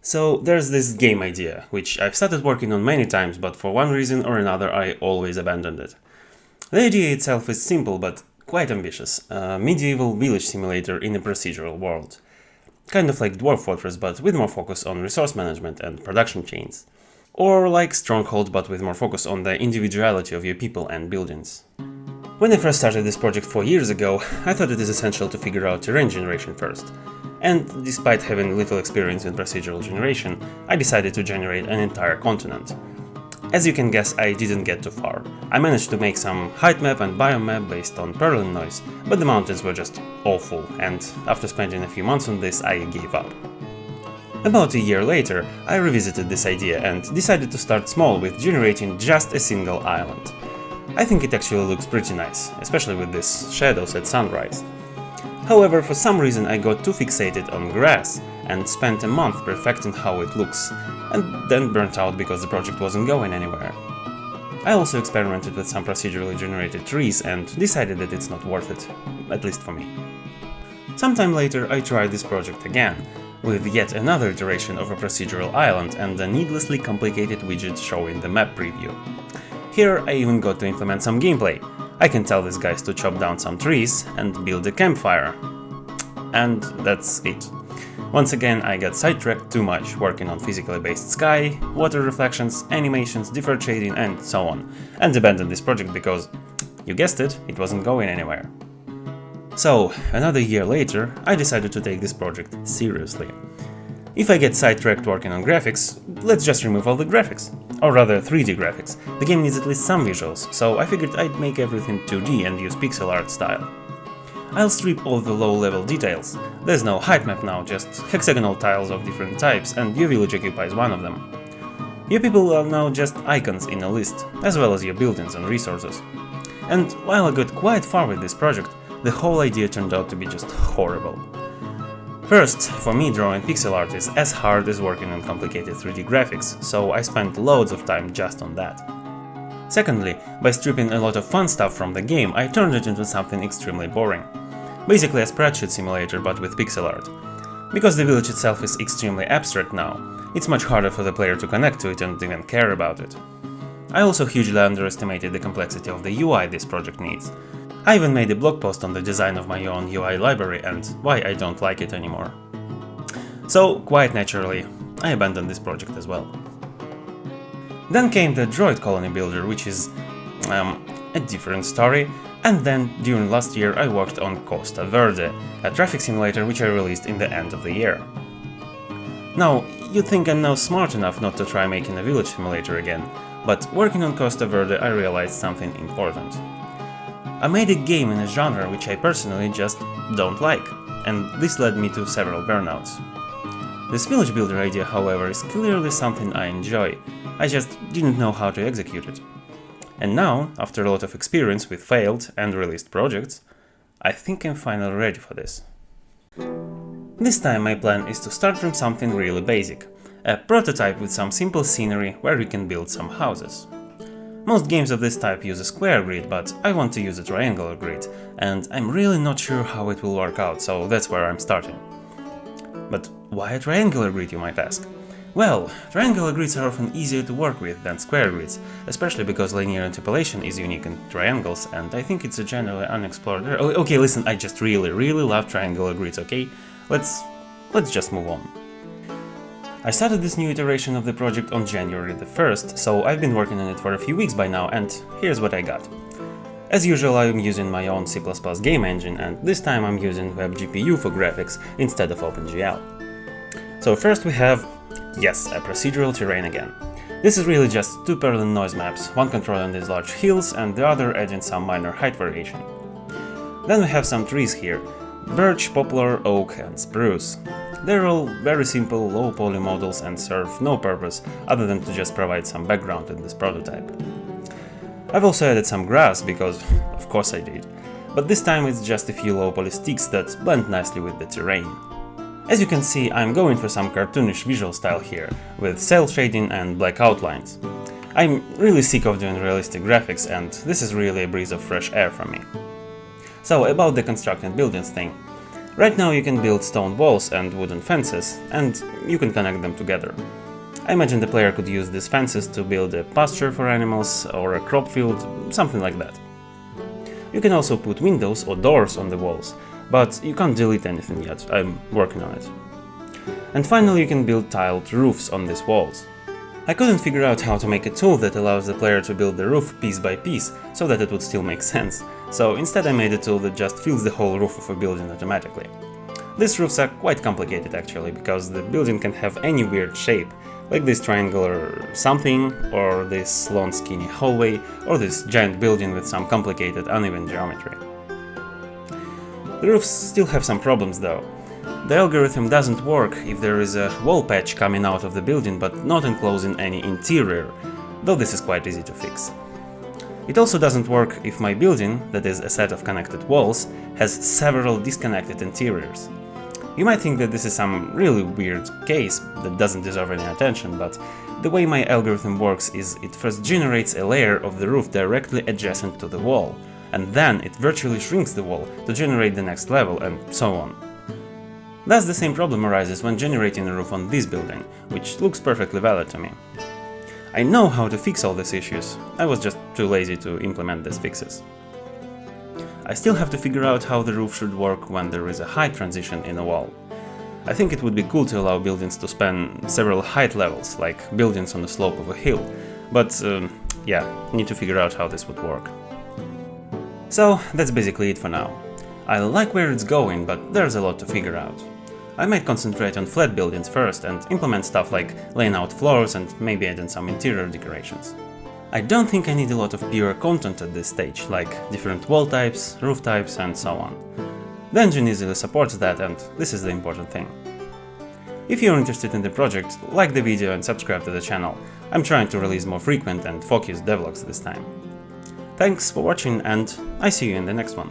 So there's this game idea, which I've started working on many times, but for one reason or another I always abandoned it. The idea itself is simple but quite ambitious, a medieval village simulator in a procedural world. Kind of like Dwarf Fortress but with more focus on resource management and production chains. Or like Stronghold but with more focus on the individuality of your people and buildings. When I first started this project 4 years ago, I thought it is essential to figure out terrain generation first. And despite having little experience in procedural generation, I decided to generate an entire continent. As you can guess, I didn't get too far. I managed to make some height map and biome map based on Berlin noise, but the mountains were just awful, and after spending a few months on this, I gave up. About a year later, I revisited this idea and decided to start small with generating just a single island. I think it actually looks pretty nice, especially with these shadows at sunrise. However, for some reason I got too fixated on grass and spent a month perfecting how it looks, and then burnt out because the project wasn't going anywhere. I also experimented with some procedurally generated trees and decided that it's not worth it, at least for me. Sometime later I tried this project again, with yet another iteration of a procedural island and a needlessly complicated widget showing the map preview. Here I even got to implement some gameplay. I can tell these guys to chop down some trees and build a campfire. And that's it. Once again I got sidetracked too much, working on physically based sky, water reflections, animations, deferred shading and so on, and abandoned this project because, you guessed it, it wasn't going anywhere. So, another year later, I decided to take this project seriously. If I get sidetracked working on graphics, let's just remove all the graphics. Or rather 3D graphics. The game needs at least some visuals, so I figured I'd make everything 2D and use pixel art style. I'll strip all the low-level details. There's no height map now, just hexagonal tiles of different types, and your village occupies one of them. Your people are now just icons in a list, as well as your buildings and resources. And while I got quite far with this project, the whole idea turned out to be just horrible. First, for me drawing pixel art is as hard as working on complicated 3D graphics, so I spent loads of time just on that. Secondly, by stripping a lot of fun stuff from the game, I turned it into something extremely boring. Basically a spreadsheet simulator but with pixel art. Because the village itself is extremely abstract now, it's much harder for the player to connect to it and even care about it. I also hugely underestimated the complexity of the UI this project needs. I even made a blog post on the design of my own UI library and why I don't like it anymore. So, quite naturally, I abandoned this project as well. Then came the Droid Colony Builder, which is a different story, and then during last year I worked on Costa Verde, a traffic simulator which I released in the end of the year. Now, you'd think I'm now smart enough not to try making a village simulator again, but working on Costa Verde I realized something important. I made a game in a genre which I personally just don't like, and this led me to several burnouts. This village builder idea, however, is clearly something I enjoy, I just didn't know how to execute it. And now, after a lot of experience with failed and released projects, I think I'm finally ready for this. This time my plan is to start from something really basic, a prototype with some simple scenery where we can build some houses. Most games of this type use a square grid, but I want to use a triangular grid, and I'm really not sure how it will work out, so that's where I'm starting. But why a triangular grid, you might ask? Well, triangular grids are often easier to work with than square grids, especially because linear interpolation is unique in triangles, and I think it's a generally unexplored area. Okay, listen, I just really love triangular grids, okay? Let's just move on. I started this new iteration of the project on January the 1st, so I've been working on it for a few weeks by now, and here's what I got. As usual, I'm using my own C++ game engine, and this time I'm using WebGPU for graphics instead of OpenGL. So first we have, yes, a procedural terrain again. This is really just two parallel noise maps, one controlling these large hills and the other adding some minor height variation. Then we have some trees here, birch, poplar, oak and spruce. They're all very simple, low poly models and serve no purpose other than to just provide some background in this prototype. I've also added some grass because, of course I did, but this time it's just a few low poly sticks that blend nicely with the terrain. As you can see, I'm going for some cartoonish visual style here, with cel shading and black outlines. I'm really sick of doing realistic graphics, and this is really a breeze of fresh air for me. So, about the constructing buildings thing. Right now you can build stone walls and wooden fences, and you can connect them together. I imagine the player could use these fences to build a pasture for animals or a crop field, something like that. You can also put windows or doors on the walls, but you can't delete anything yet, I'm working on it. And finally you can build tiled roofs on these walls. I couldn't figure out how to make a tool that allows the player to build the roof piece by piece, so that it would still make sense, so instead I made a tool that just fills the whole roof of a building automatically. These roofs are quite complicated actually, because the building can have any weird shape, like this triangular something, or this long skinny hallway, or this giant building with some complicated uneven geometry. The roofs still have some problems though. The algorithm doesn't work if there is a wall patch coming out of the building but not enclosing any interior, though this is quite easy to fix. It also doesn't work if my building, that is a set of connected walls, has several disconnected interiors. You might think that this is some really weird case that doesn't deserve any attention, but the way my algorithm works is it first generates a layer of the roof directly adjacent to the wall, and then it virtually shrinks the wall to generate the next level, and so on. Thus the same problem arises when generating a roof on this building, which looks perfectly valid to me. I know how to fix all these issues, I was just too lazy to implement these fixes. I still have to figure out how the roof should work when there is a height transition in a wall. I think it would be cool to allow buildings to span several height levels, like buildings on the slope of a hill, but yeah, need to figure out how this would work. So that's basically it for now. I like where it's going, but there's a lot to figure out. I might concentrate on flat buildings first and implement stuff like laying out floors and maybe adding some interior decorations. I don't think I need a lot of pure content at this stage, like different wall types, roof types and so on. The engine easily supports that, and this is the important thing. If you're interested in the project, like the video and subscribe to the channel. I'm trying to release more frequent and focused devlogs this time. Thanks for watching, and I see you in the next one.